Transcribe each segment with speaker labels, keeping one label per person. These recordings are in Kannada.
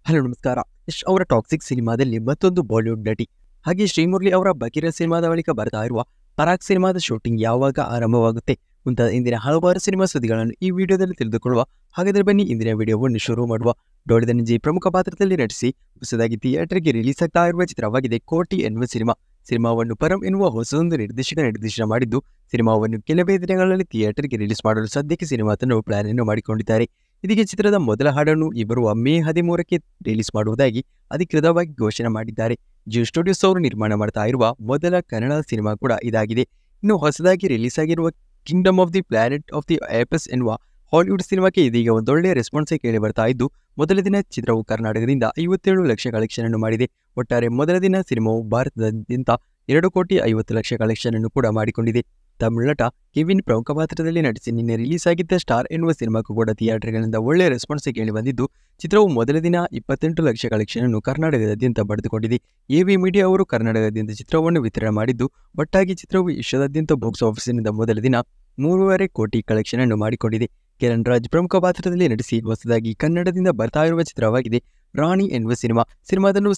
Speaker 1: ಹಲೋ ನಮಸ್ಕಾರ. ಯಶ್ ಅವರ ಟಾಕ್ಸಿಕ್ ಸಿನಿಮಾದಲ್ಲಿ ಮತ್ತೊಂದು ಬಾಲಿವುಡ್ ನಟಿ ಹಾಗೆ ಶ್ರೀಮುರಳಿ ಅವರ ಬಕೀರ ಸಿನಿಮಾದ ಬಳಿಕ ಬರ್ತಾ ಇರುವ ಪರಾಗ್ ಸಿನಿಮಾದ ಶೂಟಿಂಗ್ ಯಾವಾಗ ಆರಂಭವಾಗುತ್ತೆ ಮುಂತಾದ ಇಂದಿನ ಹಲವಾರು ಸಿನಿಮಾ ಸುದ್ದಿಗಳನ್ನು ಈ ವಿಡಿಯೋದಲ್ಲಿ ತಿಳಿದುಕೊಳ್ಳುವ. ಹಾಗಾದರೆ ಬನ್ನಿ ಇಂದಿನ ವಿಡಿಯೋವನ್ನು ಶುರು ಮಾಡುವ. ಡೋಳಿದನಿಜಿ ಪ್ರಮುಖ ಪಾತ್ರದಲ್ಲಿ ನಟಿಸಿ ಹೊಸದಾಗಿ ಥಿಯೇಟರ್ಗೆ ರಿಲೀಸ್ ಆಗ್ತಾ ಇರುವ ಚಿತ್ರವಾಗಿದೆ ಕೋಟಿ ಎನ್ನುವ ಸಿನಿಮಾ. ಸಿನಿಮಾವನ್ನು ಪರಂ ಎನ್ನುವ ಹೊಸದೊಂದು ನಿರ್ದೇಶನ ಮಾಡಿದ್ದು ಸಿನಿಮಾವನ್ನು ಕೆಲವೇ ದಿನಗಳಲ್ಲಿ ಥಿಯೇಟರ್ಗೆ ರಿಲೀಸ್ ಮಾಡಲು ಸದ್ಯಕ್ಕೆ ಸಿನಿಮಾ ತಂಡವು ಪ್ಲಾನ್ ಅನ್ನು ಮಾಡಿಕೊಂಡಿದ್ದಾರೆ. ಇದೀಗ ಚಿತ್ರದ ಮೊದಲ ಹಾಡನ್ನು ಈ ಬರುವ ಮೇ 13ಕ್ಕೆ ರಿಲೀಸ್ ಮಾಡುವುದಾಗಿ ಅಧಿಕೃತವಾಗಿ ಘೋಷಣೆ ಮಾಡಿದ್ದಾರೆ. ಜಿಯೋ ಸ್ಟುಡಿಯೋಸ್ ಅವರು ನಿರ್ಮಾಣ ಮಾಡ್ತಾ ಇರುವ ಮೊದಲ ಕನ್ನಡ ಸಿನಿಮಾ ಕೂಡ ಇದಾಗಿದೆ. ಇನ್ನು ಹೊಸದಾಗಿ ರಿಲೀಸ್ ಆಗಿರುವ kingdom of the planet of the apes ಎನ್ನುವ ಹಾಲಿವುಡ್ ಸಿನಿಮಾಕ್ಕೆ ಇದೀಗ ಒಂದೊಳ್ಳೆಯ ರೆಸ್ಪಾನ್ಸ್ ಕೇಳಿ ಬರ್ತಾ ಇದ್ದು, ಮೊದಲ ದಿನ ಚಿತ್ರವು ಕರ್ನಾಟಕದಿಂದ 57 ಲಕ್ಷ ಕಲೆಕ್ಷನ್ ಅನ್ನು ಮಾಡಿದೆ. ಒಟ್ಟಾರೆ ಮೊದಲ ದಿನ ಸಿನಿಮಾವು ಭಾರತದಾದ್ಯಂತ 2,50,00,000 ಕಲೆಕ್ಷನ್ ಅನ್ನು ಕೂಡ ಮಾಡಿಕೊಂಡಿದೆ. ತಮಿಳು ನಟ ಕೆವಿನ್ ಪ್ರಮುಖ ಪಾತ್ರದಲ್ಲಿ ನಟಿಸಿ ನಿನ್ನೆ ರಿಲೀಸ್ ಆಗಿದ್ದ ಸ್ಟಾರ್ ಎನ್ನುವ ಸಿನಿಮಾಕ್ಕೂ ಕೂಡ ಥಿಯೇಟರ್ಗಳಿಂದ ಒಳ್ಳೆಯ ರೆಸ್ಪಾನ್ಸ್ ಕೇಳಿ ಬಂದಿದ್ದು, ಚಿತ್ರವು ಮೊದಲ ದಿನ 28 ಲಕ್ಷ ಕಲೆಕ್ಷನ್ ಅನ್ನು ಕರ್ನಾಟಕದಾದ್ಯಂತ ಪಡೆದುಕೊಂಡಿದೆ. ಎವಿ ಮೀಡಿಯಾ ಅವರು ಕರ್ನಾಟಕದಾದ್ಯಂತ ಚಿತ್ರವನ್ನು ವಿತರಣೆ ಮಾಡಿದ್ದು, ಒಟ್ಟಾಗಿ ಚಿತ್ರವು ವಿಶ್ವದಾದ್ಯಂತ ಬಾಕ್ಸ್ ಆಫೀಸಿನಿಂದ ಮೊದಲ ದಿನ 3.5 ಕೋಟಿ ಕಲೆಕ್ಷನ್ ಅನ್ನು ಮಾಡಿಕೊಂಡಿದೆ. ಕಿರಣ್ ರಾಜ್ ಪ್ರಮುಖ ಪಾತ್ರದಲ್ಲಿ ನಟಿಸಿ ಹೊಸದಾಗಿ ಕನ್ನಡದಿಂದ ಬರ್ತಾ ಇರುವ ಚಿತ್ರವಾಗಿದೆ ರಾಣಿ ಎನ್ನುವ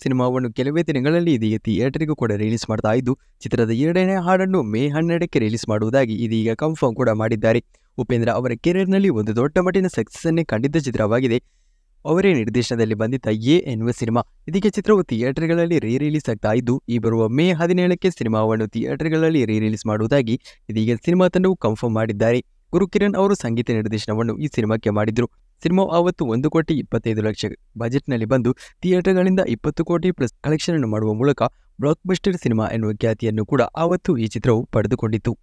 Speaker 1: ಸಿನಿಮಾವನ್ನು ಕೆಲವೇ ದಿನಗಳಲ್ಲಿ ಇದೀಗ ಥಿಯೇಟರ್ಗೂ ಕೂಡ ರಿಲೀಸ್ ಮಾಡ್ತಾ ಇದ್ದು, ಚಿತ್ರದ 2ನೇ ಹಾಡನ್ನು ಮೇ 12ಕ್ಕೆ ರಿಲೀಸ್ ಮಾಡುವುದಾಗಿ ಇದೀಗ ಕನ್ಫರ್ಮ್ ಕೂಡ ಮಾಡಿದ್ದಾರೆ. ಉಪೇಂದ್ರ ಅವರ ಕೆರಿಯರ್ನಲ್ಲಿ ಒಂದು ದೊಡ್ಡ ಮಟ್ಟಿನ ಸಕ್ಸಸ್ ಅನ್ನೇ ಕಂಡಿದ್ದ ಚಿತ್ರವಾಗಿದೆ ಅವರೇ ನಿರ್ದೇಶನದಲ್ಲಿ ಬಂದಿದ್ದ ಎನ್ನುವ ಸಿನಿಮಾ. ಇದೀಗ ಚಿತ್ರವು ಥಿಯೇಟರ್ಗಳಲ್ಲಿ ರಿಲೀಸ್ ಆಗ್ತಾ ಇದ್ದು, ಈ ಬರುವ ಮೇ 17ಕ್ಕೆ ಸಿನಿಮಾವನ್ನು ಥಿಯೇಟರ್ಗಳಲ್ಲಿ ರಿಲೀಸ್ ಮಾಡುವುದಾಗಿ ಇದೀಗ ಸಿನಿಮಾ ತಂಡವು ಕನ್ಫರ್ಮ್ ಮಾಡಿದ್ದಾರೆ. ಗುರುಕಿರಣ್ ಅವರು ಸಂಗೀತ ನಿರ್ದೇಶನವನ್ನು ಈ ಸಿನಿಮಾಕ್ಕೆ ಮಾಡಿದ್ರು. ಸಿನಿಮಾವು ಆವತ್ತು 1,25,00,000 ಬಜೆಟ್ನಲ್ಲಿ ಬಂದು ಥಿಯೇಟರ್ಗಳಿಂದ 20 ಕೋಟಿ ಪ್ಲಸ್ ಕಲೆಕ್ಷನ್ ಅನ್ನು ಮಾಡುವ ಮೂಲಕ ಬ್ಲಾಕ್ ಬಸ್ಟರ್ ಸಿನಿಮಾ ಎನ್ನುವ ಖ್ಯಾತಿಯನ್ನು ಕೂಡ ಆವತ್ತು ಈ ಚಿತ್ರವು ಪಡೆದುಕೊಂಡಿತ್ತು.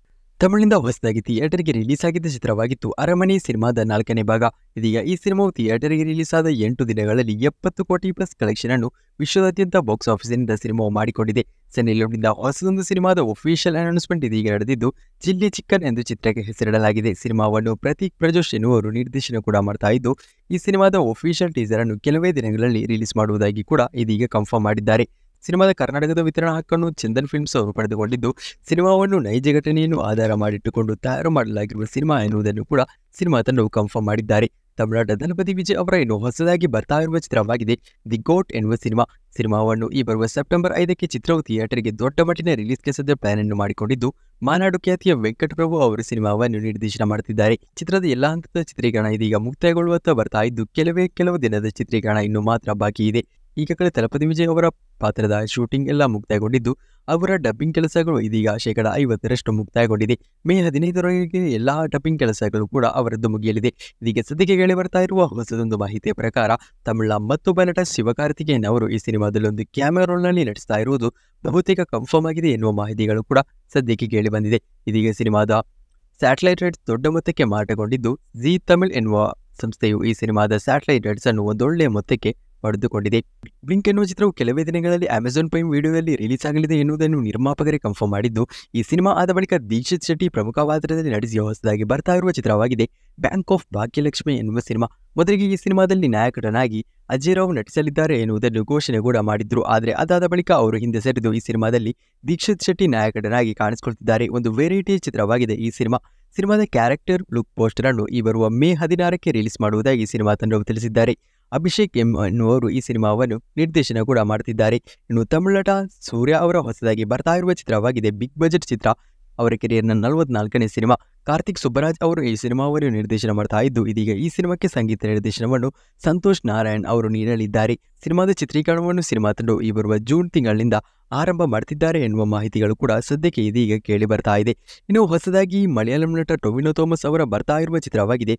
Speaker 1: ತಮಿಳಿನಿಂದ ಹೊಸದಾಗಿ ಥಿಯೇಟರ್ಗೆ ರಿಲೀಸ್ ಆಗಿದ್ದ ಚಿತ್ರವಾಗಿತ್ತು ಅರಮನೆ ಸಿನಿಮಾದ 4ನೇ ಭಾಗ. ಇದೀಗ ಈ ಸಿನಿಮಾವು ಥಿಯೇಟರ್ಗೆ ರಿಲೀಸ್ ಆದ 8 ದಿನಗಳಲ್ಲಿ 70 ಕೋಟಿ ಪ್ಲಸ್ ಕಲೆಕ್ಷನ್ ಅನ್ನು ವಿಶ್ವದಾದ್ಯಂತ ಬಾಕ್ಸ್ ಆಫೀಸಿನಿಂದ ಸಿನಿಮಾವು ಮಾಡಿಕೊಂಡಿದೆ. ಸನ್ನಿ ಲಿಯೋನ್ನಿಂದ ಹೊಸದೊಂದು ಸಿನಿಮಾದ ಒಫಿಷಿಯಲ್ ಅನೌನ್ಸ್ಮೆಂಟ್ ಇದೀಗ ನಡೆದಿದ್ದು, ಚಿಲ್ಲಿ ಚಿಕನ್ ಎಂದು ಚಿತ್ರಕ್ಕೆ ಹೆಸರಿಡಲಾಗಿದೆ. ಸಿನಿಮಾವನ್ನು ಪ್ರತೀಕ್ ಪ್ರಜೋಶ್ ಎನ್ನುವರು ನಿರ್ದೇಶನ ಕೂಡ ಮಾಡ್ತಾ ಇದ್ದು, ಈ ಸಿನಿಮಾದ ಒಫಿಷಿಯಲ್ ಟೀಸರ್ ಅನ್ನು ಕೆಲವೇ ದಿನಗಳಲ್ಲಿ ರಿಲೀಸ್ ಮಾಡುವುದಾಗಿ ಕೂಡ ಇದೀಗ ಕನ್ಫರ್ಮ್ ಮಾಡಿದ್ದಾರೆ. ಸಿನಿಮಾದ ಕರ್ನಾಟಕದ ವಿತರಣಾ ಹಕ್ಕನ್ನು ಚಂದನ್ ಫಿಲ್ಮ್ಸ್ ಅವರು ಪಡೆದುಕೊಂಡಿದ್ದು, ಸಿನಿಮಾವನ್ನು ನೈಜ ಘಟನೆಯನ್ನು ಆಧಾರ ಮಾಡಿಟ್ಟುಕೊಂಡು ತಯಾರು ಮಾಡಲಾಗಿರುವ ಸಿನಿಮಾ ಎನ್ನುವುದನ್ನು ಕೂಡ ಸಿನಿಮಾ ತಂಡವು ಕನ್ಫರ್ಮ್ ಮಾಡಿದ್ದಾರೆ. ತಮಿಳುನಾಡ ದಳಪತಿ ವಿಜಯ್ ಅವರ ಇನ್ನು ಹೊಸದಾಗಿ ಬರ್ತಾ ಇರುವ ಚಿತ್ರವಾಗಿದೆ ದಿ ಗೋಟ್ ಎನ್ನುವ ಸಿನಿಮಾವನ್ನು ಈ ಬರುವ ಸೆಪ್ಟೆಂಬರ್ 5ಕ್ಕೆ ಚಿತ್ರವು ಥಿಯೇಟರ್ಗೆ ದೊಡ್ಡ ಮಟ್ಟಿನ ರಿಲೀಸ್ಗೆ ಸದ್ಯ ಪ್ಲಾನ್ ಅನ್ನು ಮಾಡಿಕೊಂಡಿದ್ದು, ಮಾನಾಡು ಖ್ಯಾತಿಯ ವೆಂಕಟ್ ಪ್ರಭು ಅವರು ಸಿನಿಮಾವನ್ನು ನಿರ್ದೇಶನ ಮಾಡುತ್ತಿದ್ದಾರೆ. ಚಿತ್ರದ ಎಲ್ಲಾ ಹಂತದ ಚಿತ್ರೀಕರಣ ಇದೀಗ ಮುಕ್ತಾಯಗೊಳ್ಳುವತ್ತ ಬರ್ತಾ ಇದ್ದು, ಕೆಲವು ದಿನದ ಚಿತ್ರೀಕರಣ ಇನ್ನು ಮಾತ್ರ ಬಾಕಿ ಇದೆ. ಈಗಾಗಲೇ ತಲಪತಿ ವಿಜಯ್ ಅವರ ಪಾತ್ರದ ಶೂಟಿಂಗ್ ಎಲ್ಲ ಮುಕ್ತಾಯಗೊಂಡಿದ್ದು, ಅವರ ಡಬ್ಬಿಂಗ್ ಕೆಲಸಗಳು ಇದೀಗ 50% ಮುಕ್ತಾಯಗೊಂಡಿದೆ. ಮೇ 15ರವರೆಗೆ ಎಲ್ಲಾ ಡಬ್ಬಿಂಗ್ ಕೆಲಸಗಳು ಕೂಡ ಅವರದ್ದು ಮುಗಿಯಲಿದೆ. ಇದೀಗ ಸದ್ಯಕ್ಕೆ ಕೇಳಿ ಬರ್ತಾ ಇರುವ ಹೊಸದೊಂದು ಮಾಹಿತಿಯ ಪ್ರಕಾರ ತಮಿಳ ಮತ್ತೊಬ್ಬ ನಟ ಶಿವಕಾರ್ತಿಕೇಯನ್ ಅವರು ಈ ಸಿನಿಮಾದಲ್ಲಿ ಒಂದು ಕ್ಯಾಮೆರಾ ರೋಲ್ನಲ್ಲಿ ನಟಿಸ್ತಾ ಇರುವುದು ಬಹುತೇಕ ಕನ್ಫರ್ಮ್ ಆಗಿದೆ ಎನ್ನುವ ಮಾಹಿತಿಗಳು ಕೂಡ ಸದ್ಯಕ್ಕೆ ಕೇಳಿ ಬಂದಿದೆ. ಇದೀಗ ಸಿನಿಮಾದ ಸ್ಯಾಟಲೈಟ್ ರೈಟ್ಸ್ ದೊಡ್ಡ ಮೊತ್ತಕ್ಕೆ ಮಾರಾಟಗೊಂಡಿದ್ದು, ಜಿ ತಮಿಳ್ ಎನ್ನುವ ಸಂಸ್ಥೆಯು ಈ ಸಿನಿಮಾದ ಸ್ಯಾಟಲೈಟ್ ರೈಟ್ಸ್ ಅನ್ನು ಒಂದೊಳ್ಳೆಯ ಮೊತ್ತಕ್ಕೆ ಪಡೆದುಕೊಂಡಿದೆ. ಬ್ಲಿಂಕ್ ಎನ್ನುವ ಚಿತ್ರವು ಕೆಲವೇ ದಿನಗಳಲ್ಲಿ ಅಮೆಜಾನ್ ಪ್ರೈಮ್ ವಿಡಿಯೋದಲ್ಲಿ ರಿಲೀಸ್ ಆಗಲಿದೆ ಎನ್ನುವುದನ್ನು ನಿರ್ಮಾಪಕರೇ ಕನ್ಫರ್ಮ್ ಮಾಡಿದ್ದು, ಈ ಸಿನಿಮಾ ಆದ ಬಳಿಕ ದೀಕ್ಷಿತ್ ಶೆಟ್ಟಿ ಪ್ರಮುಖ ಪಾತ್ರದಲ್ಲಿ ನಟಿಸಿ ಹೊಸದಾಗಿ ಬರ್ತಾ ಇರುವ ಚಿತ್ರವಾಗಿದೆ ಬ್ಯಾಂಕ್ ಆಫ್ ಭಾಗ್ಯಲಕ್ಷ್ಮಿ ಎನ್ನುವ ಸಿನಿಮಾ. ಮೊದಲಿಗೆ ಈ ಸಿನಿಮಾದಲ್ಲಿ ನಾಯಕನಾಗಿ ಅಜಯ್ ರಾವ್ ನಟಿಸಲಿದ್ದಾರೆ ಎನ್ನುವುದನ್ನು ಘೋಷಣೆ ಕೂಡ ಮಾಡಿದ್ರು. ಆದರೆ ಅದಾದ ಬಳಿಕ ಅವರು ಹಿಂದೆ ಸರಿದು ಈ ಸಿನಿಮಾದಲ್ಲಿ ದೀಕ್ಷಿತ್ ಶೆಟ್ಟಿ ನಾಯಕನಾಗಿ ಕಾಣಿಸಿಕೊಳ್ತಿದ್ದಾರೆ. ಒಂದು ವೆರೈಟಿಯ ಚಿತ್ರವಾಗಿದೆ ಈ ಸಿನಿಮಾದ ಕ್ಯಾರೆಕ್ಟರ್ ಲುಕ್ ಪೋಸ್ಟರ್ ಅನ್ನು ಈ ಬರುವ ಮೇ 16ಕ್ಕೆ ರಿಲೀಸ್ ಮಾಡುವುದಾಗಿ ಸಿನಿಮಾ ತಂಡವು ತಿಳಿಸಿದ್ದಾರೆ. ಅಭಿಷೇಕ್ ಎನ್ನುವರು ಈ ಸಿನಿಮಾವನ್ನು ನಿರ್ದೇಶನ ಕೂಡ ಮಾಡುತ್ತಿದ್ದಾರೆ. ಇನ್ನು ತಮಿಳು ನಟ ಸೂರ್ಯ ಅವರ ಹೊಸದಾಗಿ ಬರ್ತಾ ಇರುವ ಚಿತ್ರವಾಗಿದೆ ಬಿಗ್ ಬಜೆಟ್ ಚಿತ್ರ. ಅವರ ಕೆರಿಯರ್ನ 44ನೇ ಸಿನಿಮಾ. ಕಾರ್ತಿಕ್ ಸುಬ್ಬರಾಜ್ ಅವರು ಈ ಸಿನಿಮಾವನ್ನು ನಿರ್ದೇಶನ ಮಾಡ್ತಾ ಇದ್ದು, ಇದೀಗ ಈ ಸಿನಿಮಾಕ್ಕೆ ಸಂಗೀತ ನಿರ್ದೇಶನವನ್ನು ಸಂತೋಷ್ ನಾರಾಯಣ್ ಅವರು ನೀಡಲಿದ್ದಾರೆ. ಸಿನಿಮಾದ ಚಿತ್ರೀಕರಣವನ್ನು ಸಿನಿಮಾ ತಂಡವು ಈ ಬರುವ ಜೂನ್ ತಿಂಗಳಿನಿಂದ ಆರಂಭ ಮಾಡ್ತಿದ್ದಾರೆ ಎನ್ನುವ ಮಾಹಿತಿಗಳು ಕೂಡ ಸದ್ಯಕ್ಕೆ ಇದೀಗ ಕೇಳಿ ಬರ್ತಾ ಇದೆ. ಇನ್ನು ಹೊಸದಾಗಿ ಮಲಯಾಳಂ ನಟ ಟೊವಿನೋ ಥಾಮಸ್ ಅವರ ಬರ್ತಾ ಇರುವ ಚಿತ್ರವಾಗಿದೆ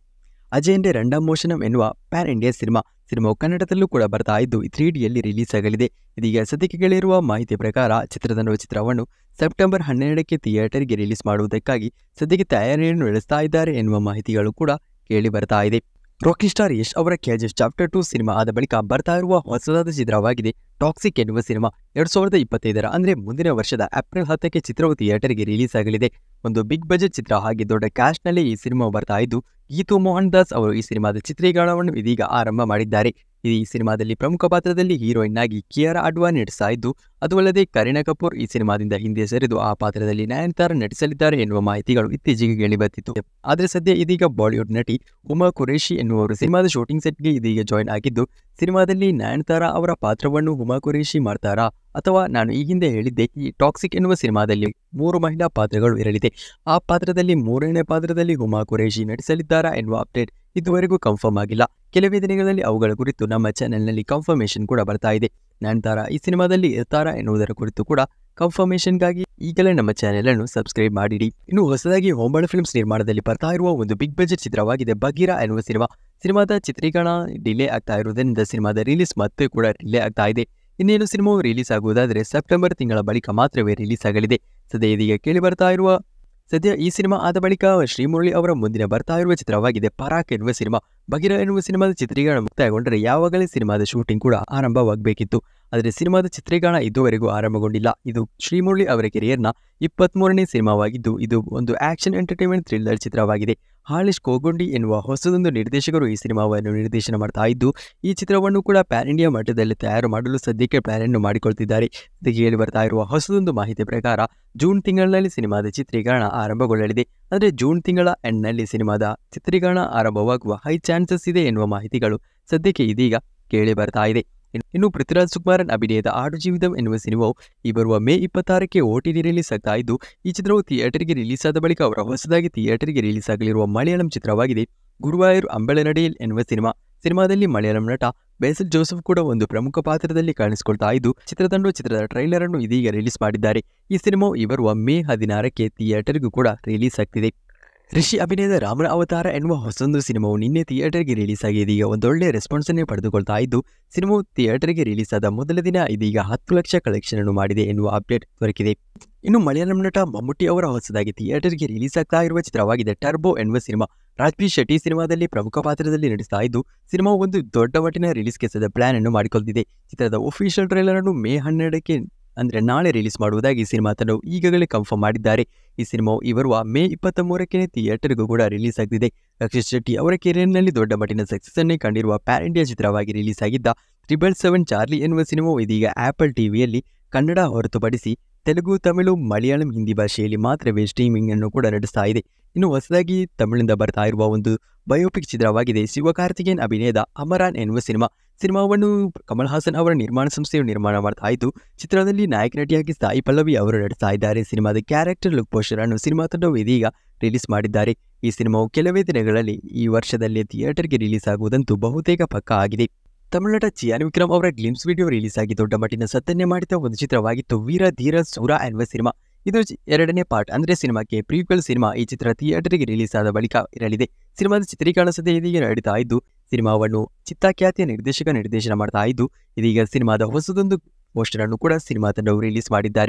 Speaker 1: ಅಜಯಂಡೆ ರಂಡಂ ಮೋಷನಂ ಎನ್ನುವ ಪ್ಯಾನ್ ಇಂಡಿಯಾ ಸಿನಿಮಾವು ಕನ್ನಡದಲ್ಲೂ ಕೂಡ ಬರ್ತಾ ಇದ್ದು 3Dಯಲ್ಲಿ ರಿಲೀಸ್ ಆಗಲಿದೆ. ಇದೀಗ ಸದ್ಯಕ್ಕೆ ಕೇಳಿರುವ ಮಾಹಿತಿಯ ಪ್ರಕಾರ ಚಿತ್ರತಂಡವು ಚಿತ್ರವನ್ನು ಸೆಪ್ಟೆಂಬರ್ 12ಕ್ಕೆ ಥಿಯೇಟರ್ಗೆ ರಿಲೀಸ್ ಮಾಡುವುದಕ್ಕಾಗಿ ಸದ್ಯಕ್ಕೆ ತಯಾರಿಯನ್ನು ನಡೆಸ್ತಾ ಇದ್ದಾರೆ ಎನ್ನುವ ಮಾಹಿತಿಗಳು ಕೂಡ ಕೇಳಿ ಬರ್ತಾ ಇದೆ. ರಾಕಿ ಸ್ಟಾರ್ ಯಶ್ ಅವರ KGF ಚಾಪ್ಟರ್ 2 ಸಿನಿಮಾ ಆದ ಬಳಿಕ ಬರ್ತಾ ಇರುವ ಹೊಸದಾದ ಚಿತ್ರವಾಗಿದೆ ಟಾಕ್ಸಿಕ್ ಎನ್ನುವ ಸಿನಿಮಾ. 2025ರ ಅಂದ್ರೆ ಮುಂದಿನ ವರ್ಷದ ಏಪ್ರಿಲ್ 10ಕ್ಕೆ ಚಿತ್ರವು ಥಿಯೇಟರ್ಗೆ ರಿಲೀಸ್ ಆಗಲಿದೆ. ಒಂದು ಬಿಗ್ ಬಜೆಟ್ ಚಿತ್ರ ಹಾಗೆ ದೊಡ್ಡ ಕ್ಯಾಸ್ಟ್ನಲ್ಲಿ ಈ ಸಿನಿಮಾ ಬರ್ತಾ ಇದ್ದು, ಗೀತು ಮೋಹನ್ ದಾಸ್ ಅವರು ಈ ಸಿನಿಮಾದ ಚಿತ್ರೀಕರಣವನ್ನು ಇದೀಗ ಆರಂಭ ಮಾಡಿದ್ದಾರೆ. ಈ ಸಿನಿಮಾದಲ್ಲಿ ಪ್ರಮುಖ ಪಾತ್ರದಲ್ಲಿ ಹೀರೋಯಿನ್ ಆಗಿ ಕಿಯಾರಾ ಅಡ್ವಾನಿ ನಟಿಸ್ತಾ ಇದ್ದು, ಅದು ಅಲ್ಲದೆ ಕರೀನಾ ಕಪೂರ್ ಈ ಸಿನಿಮಾದಿಂದ ಹಿಂದೆ ಸರಿದು ಆ ಪಾತ್ರದಲ್ಲಿ ನಯನತಾರ ನಟಿಸಲಿದ್ದಾರೆ ಎನ್ನುವ ಮಾಹಿತಿಗಳು ಇತ್ತೀಚೆಗೆ ಕೇಳಿಬರ್ತಿತ್ತು. ಆದರೆ ಸದ್ಯ ಇದೀಗ ಬಾಲಿವುಡ್ ನಟಿ ಹುಮಾ ಕುರೇಶಿ ಎನ್ನುವರು ಸಿನಿಮಾದ ಶೂಟಿಂಗ್ ಸೆಟ್ಗೆ ಇದೀಗ ಜಾಯಿನ್ ಆಗಿದ್ದು, ಸಿನಿಮಾದಲ್ಲಿ ನಯನತಾರ ಅವರ ಪಾತ್ರವನ್ನು ಹುಮಾ ಕುರೇಶಿ ಮಾಡ್ತಾರಾ ಅಥವಾ ನಾನು ಈ ಹಿಂದೆ ಹೇಳಿದ್ದೆ ಈ ಟಾಕ್ಸಿಕ್ ಎನ್ನುವ ಸಿನಿಮಾದಲ್ಲಿ 3 ಮಹಿಳಾ ಪಾತ್ರಗಳು ಇರಲಿದೆ, ಆ ಪಾತ್ರದಲ್ಲಿ 3ನೇ ಪಾತ್ರದಲ್ಲಿ ಹುಮಾ ಕುರೇಶಿ ನಟಿಸಲಿದ್ದಾರಾ ಎನ್ನುವ ಅಪ್ಡೇಟ್ ಇದುವರೆಗೂ ಕನ್ಫರ್ಮ್ ಆಗಿಲ್ಲ. ಕೆಲವೇ ದಿನಗಳಲ್ಲಿ ಅವುಗಳ ಕುರಿತು ನಮ್ಮ ಚಾನೆಲ್ನಲ್ಲಿ ಕನ್ಫರ್ಮೇಷನ್ ಕೂಡ ಬರ್ತಾ ಇದೆ. ನಯನತಾರ ಈ ಸಿನಿಮಾದಲ್ಲಿ ಇರ್ತಾರಾ ಎನ್ನುವುದರ ಕುರಿತು ಕೂಡ ಕನ್ಫರ್ಮೇಷನ್ಗಾಗಿ ಈಗಲೇ ನಮ್ಮ ಚಾನೆಲ್ ಅನ್ನು ಸಬ್ಸ್ಕ್ರೈಬ್ ಮಾಡಿಡಿ. ಇನ್ನು ಹೊಸದಾಗಿ ಹೊಂಬಾಳೆ ಫಿಲ್ಮ್ಸ್ ನಿರ್ಮಾಣದಲ್ಲಿ ಬರ್ತಾ ಇರುವ ಒಂದು ಬಿಗ್ ಬಜೆಟ್ ಚಿತ್ರವಾಗಿದೆ ಬಗೀರಾ ಎನ್ನುವ ಸಿನಿಮಾದ ಚಿತ್ರೀಕರಣ ಡಿಲೇ ಆಗ್ತಾ ಇರುವುದರಿಂದ ಸಿನಿಮಾದ ರಿಲೀಸ್ ಮತ್ತೆ ಕೂಡ ಡಿಲೇ ಆಗ್ತಾ ಇದೆ. ಇನ್ನೇನು ಸಿನಿಮಾವು ರಿಲೀಸ್ ಆಗುವುದಾದರೆ ಸೆಪ್ಟೆಂಬರ್ ತಿಂಗಳ ಬಳಿಕ ಮಾತ್ರವೇ ರಿಲೀಸ್ ಆಗಲಿದೆ. ಸದ್ಯ ಈ ಸಿನಿಮಾ ಆದ ಬಳಿಕ ಶ್ರೀಮುರಳಿ ಅವರ ಮುಂದಿನ ಬರ್ತಾ ಇರುವ ಚಿತ್ರವಾಗಿದೆ ಪರಾಕ್ ಎನ್ನುವ ಸಿನಿಮಾ. ಬಗೀರಾ ಎನ್ನುವ ಸಿನಿಮಾದ ಚಿತ್ರೀಕರಣ ಮುಕ್ತಾಯಗೊಂಡರೆ ಯಾವಾಗಲೇ ಸಿನಿಮಾದ ಶೂಟಿಂಗ್ ಕೂಡ ಆರಂಭವಾಗಬೇಕಿತ್ತು. ಆದರೆ ಸಿನಿಮಾದ ಚಿತ್ರೀಕರಣ ಇದುವರೆಗೂ ಆರಂಭಗೊಂಡಿಲ್ಲ. ಇದು ಶ್ರೀಮುರಳಿ ಅವರ ಕೆರಿಯರ್ನ 23ನೇ ಸಿನಿಮಾವಾಗಿದ್ದು, ಇದು ಒಂದು ಆಕ್ಷನ್ ಎಂಟರ್ಟೈನ್ಮೆಂಟ್ ಥ್ರಿಲ್ಲರ್ ಚಿತ್ರವಾಗಿದೆ. ಹಾಲಿಶ್ ಕೋಗುಂಡಿ ಎನ್ನುವ ಹೊಸದೊಂದು ನಿರ್ದೇಶಕರು ಈ ಸಿನಿಮಾವನ್ನು ನಿರ್ದೇಶನ ಮಾಡ್ತಾ ಇದ್ದು, ಈ ಚಿತ್ರವನ್ನು ಕೂಡ ಪ್ಯಾನ್ ಇಂಡಿಯಾ ಮಟ್ಟದಲ್ಲಿ ತಯಾರು ಮಾಡಲು ಸದ್ಯಕ್ಕೆ ಪ್ಲಾನ್ ಅನ್ನು ಮಾಡಿಕೊಳ್ತಿದ್ದಾರೆ. ಇದಕ್ಕೆ ಹೇಳಿ ಬರ್ತಾ ಇರುವ ಹೊಸದೊಂದು ಮಾಹಿತಿ ಪ್ರಕಾರ ಜೂನ್ ತಿಂಗಳಲ್ಲಿ ಸಿನಿಮಾದ ಚಿತ್ರೀಕರಣ ಆರಂಭಗೊಳ್ಳಲಿದೆ. ಅಂದರೆ ಜೂನ್ ತಿಂಗಳ ಎಂಡ್ನಲ್ಲಿ ಸಿನಿಮಾದ ಚಿತ್ರೀಕರಣ ಆರಂಭವಾಗುವ ಹೈ ಚಾನ್ಸಸ್ ಇದೆ ಎನ್ನುವ ಮಾಹಿತಿಗಳು ಸದ್ಯಕ್ಕೆ ಇದೀಗ ಕೇಳಿ ಬರ್ತಾ ಇದೆ. ಇನ್ನು ಪೃಥ್ವಿರಾಜ್ ಸುಕುಮಾರನ್ ಅಭಿನಯದ ಆಡು ಜೀವಿತಂ ಎನ್ನುವ ಸಿನಿಮಾವು ಈ ಬರುವ ಮೇ 26ಕ್ಕೆ OTT ರಿಲೀಸ್ ಆಗ್ತಾ ಇದ್ದು, ಈ ಚಿತ್ರವು ಥಿಯೇಟರ್ಗೆ ರಿಲೀಸ್ ಆದ ಬಳಿಕ ಅವರ ಹೊಸದಾಗಿ ಥಿಯೇಟರ್ಗೆ ರಿಲೀಸ್ ಆಗಲಿರುವ ಮಲಯಾಳಂ ಚಿತ್ರವಾಗಿದೆ ಗುರುವಾಯೂರ್ ಅಂಬೆಳನಡಿಯಲ್ ಎನ್ನುವ ಸಿನಿಮಾದಲ್ಲಿ ಮಲಯಾಳಂ ನಟ ಬೇಸಿಲ್ ಜೋಸೆಫ್ ಕೂಡ ಒಂದು ಪ್ರಮುಖ ಪಾತ್ರದಲ್ಲಿ ಕಾಣಿಸಿಕೊಳ್ತಾ ಇದ್ದು, ಚಿತ್ರತಂಡವು ಚಿತ್ರದ ಟ್ರೈಲರ್ ಅನ್ನು ಇದೀಗ ರಿಲೀಸ್ ಮಾಡಿದ್ದಾರೆ. ಈ ಸಿನಿಮಾವು ಈ ಬರುವ ಮೇ 16ಕ್ಕೆ ಥಿಯೇಟರ್ಗೂ ಕೂಡ ರಿಲೀಸ್ ಆಗ್ತಿದೆ. ರಿಷಿ ಅಭಿನಯದ ರಾಮನ ಅವತಾರ ಎನ್ನುವ ಹೊಸದೊಂದು ಸಿನಿಮಾವು ನಿನ್ನೆ ಥಿಯೇಟರ್ಗೆ ರಿಲೀಸ್ ಆಗಿ ಇದೀಗ ಒಂದೊಳ್ಳೆ ರೆಸ್ಪಾನ್ಸ್ ಅನ್ನೇ ಪಡೆದುಕೊಳ್ತಾ ಇದ್ದು, ಸಿನಿಮಾವು ಥಿಯೇಟರ್ಗೆ ರಿಲೀಸ್ ಆದ ಮೊದಲ ದಿನ ಇದೀಗ 10 ಲಕ್ಷ ಕಲೆಕ್ಷನ್ ಅನ್ನು ಮಾಡಿದೆ ಎನ್ನುವ ಅಪ್ಡೇಟ್ ದೊರಕಿದೆ. ಇನ್ನು ಮಲಯಾಳಂ ನಟ ಮಮ್ಮುಟ್ಟಿ ಅವರ ಹೊಸದಾಗಿ ಥಿಯೇಟರ್ಗೆ ರಿಲೀಸ್ ಆಗ್ತಾ ಇರುವ ಚಿತ್ರವಾಗಿದೆ ಟರ್ಬೋ ಎನ್ನುವ ಸಿನಿಮಾ. ರಾಜ್ಬೀರ್ ಶೆಟ್ಟಿ ಸಿನಿಮಾದಲ್ಲಿ ಪ್ರಮುಖ ಪಾತ್ರದಲ್ಲಿ ನಟಿಸ್ತಾ ಇದ್ದು, ಸಿನಿಮಾವು ಒಂದು ದೊಡ್ಡ ಮಟ್ಟಿನ ರಿಲೀಸ್ಗೆ ಸದ್ಯ ಪ್ಲಾನ್ ಅನ್ನು ಮಾಡಿಕೊಂಡಿದೆ. ಚಿತ್ರದ ಒಫಿಷಿಯಲ್ ಟ್ರೈಲರ್ ಅನ್ನು ಮೇ 12ಕ್ಕೆ ಅಂದರೆ ನಾಳೆ ರಿಲೀಸ್ ಮಾಡುವುದಾಗಿ ಸಿನಿಮಾ ತಂಡವು ಈಗಾಗಲೇ ಕನ್ಫರ್ಮ್ ಮಾಡಿದ್ದಾರೆ. ಈ ಸಿನಿಮಾವು ಈ ಬರುವ ಮೇ 23ಕ್ಕೆ ಥಿಯೇಟರ್ಗೂ ಕೂಡ ರಿಲೀಸ್ ಆಗಿದೆ. ರಕ್ಷಿತ್ ಶೆಟ್ಟಿ ಅವರ ಕೆರಿಯರ್ನಲ್ಲಿ ದೊಡ್ಡ ಮಟ್ಟಿನ ಸಕ್ಸಸ್ ಅನ್ನೇ ಕಂಡಿರುವ ಪ್ಯಾನ್ ಇಂಡಿಯಾ ಚಿತ್ರವಾಗಿ ರಿಲೀಸ್ ಆಗಿದ್ದ 777 ಚಾರ್ಲಿ ಎನ್ನುವ ಸಿನಿಮಾವು ಇದೀಗ ಆಪಲ್ ಟಿವಿಯಲ್ಲಿ ಕನ್ನಡ ಹೊರತುಪಡಿಸಿ ತೆಲುಗು, ತಮಿಳು, ಮಲಯಾಳಂ, ಹಿಂದಿ ಭಾಷೆಯಲ್ಲಿ ಮಾತ್ರವೇ ಸ್ಟ್ರೀಮಿಂಗ್ ಅನ್ನು ಕೂಡ ನಡೆಸ್ತಾ ಇದೆ. ಇನ್ನು ಹೊಸದಾಗಿ ತಮಿಳಿನಿಂದ ಬರ್ತಾ ಇರುವ ಒಂದು ಬಯೋಪಿಕ್ ಚಿತ್ರವಾಗಿದೆ ಶಿವಕಾರ್ತಿಕೇಯನ್ ಅಭಿನಯದ ಅಮರಾನ್ ಎನ್ನುವ ಸಿನಿಮಾವನ್ನು ಕಮಲ್ ಹಾಸನ್ ಅವರ ನಿರ್ಮಾಣ ಸಂಸ್ಥೆಯು ನಿರ್ಮಾಣ ಮಾಡ್ತಾ ಇದ್ದು, ಚಿತ್ರದಲ್ಲಿ ನಾಯಕ ನಟಿಯಾಗಿ ಸಾಯಿ ಪಲ್ಲವಿ ಅವರು ನಟಿಸ್ತಾ ಇದ್ದಾರೆ. ಸಿನಿಮಾದ ಕ್ಯಾರೆಕ್ಟರ್ ಲುಕ್ ಪೋಸ್ಟರ್ ಅನ್ನು ಸಿನಿಮಾ ತಂಡವು ಇದೀಗ ರಿಲೀಸ್ ಮಾಡಿದ್ದಾರೆ. ಈ ಸಿನಿಮಾವು ಕೆಲವೇ ದಿನಗಳಲ್ಲಿ ಈ ವರ್ಷದಲ್ಲಿ ಥಿಯೇಟರ್ಗೆ ರಿಲೀಸ್ ಆಗುವುದಂತೂ ಬಹುತೇಕ ಪಕ್ಕಾ ಆಗಿದೆ. ತಮಿಳುನಾಟ ಚಿಯಾನ್ ವಿಕ್ರಮ್ ಅವರ ಗ್ಲಿಮ್ಸ್ ವಿಡಿಯೋ ರಿಲೀಸ್ ಆಗಿ ದೊಡ್ಡ ಮಟ್ಟಿನ ಸತ್ತನ್ನೇ ಮಾಡಿದ ಒಂದು ಚಿತ್ರವಾಗಿತ್ತು ವೀರ ಧೀರ ಸೂರ ಎನ್ನುವ ಸಿನಿಮಾ. ಇದು 2ನೇ ಪಾರ್ಟ್ ಅಂದರೆ ಸಿನಿಮಾಕ್ಕೆ ಪ್ರೀಕ್ವೆಲ್ ಸಿನಿಮಾ. ಈ ಚಿತ್ರ ಥಿಯೇಟರ್ಗೆ ರಿಲೀಸ್ ಆದ ಬಳಿಕ ಇರಲಿದೆ. ಸಿನಿಮಾದ ಚಿತ್ರೀಕರಣ ಸದ್ಯ ಇದೀಗ ನಡೀತಾ ಇದ್ದು, ಸಿನಿಮಾವನ್ನು ಚಿತ್ತಾಖ್ಯಾತಿಯ ನಿರ್ದೇಶನ ಮಾಡ್ತಾ ಇದ್ದು, ಇದೀಗ ಸಿನಿಮಾದ ಹೊಸದೊಂದು ಪೋಸ್ಟರ್ ಅನ್ನು ಕೂಡ ಸಿನಿಮಾ ತಂಡವು ರಿಲೀಸ್ ಮಾಡಿದ್ದಾರೆ.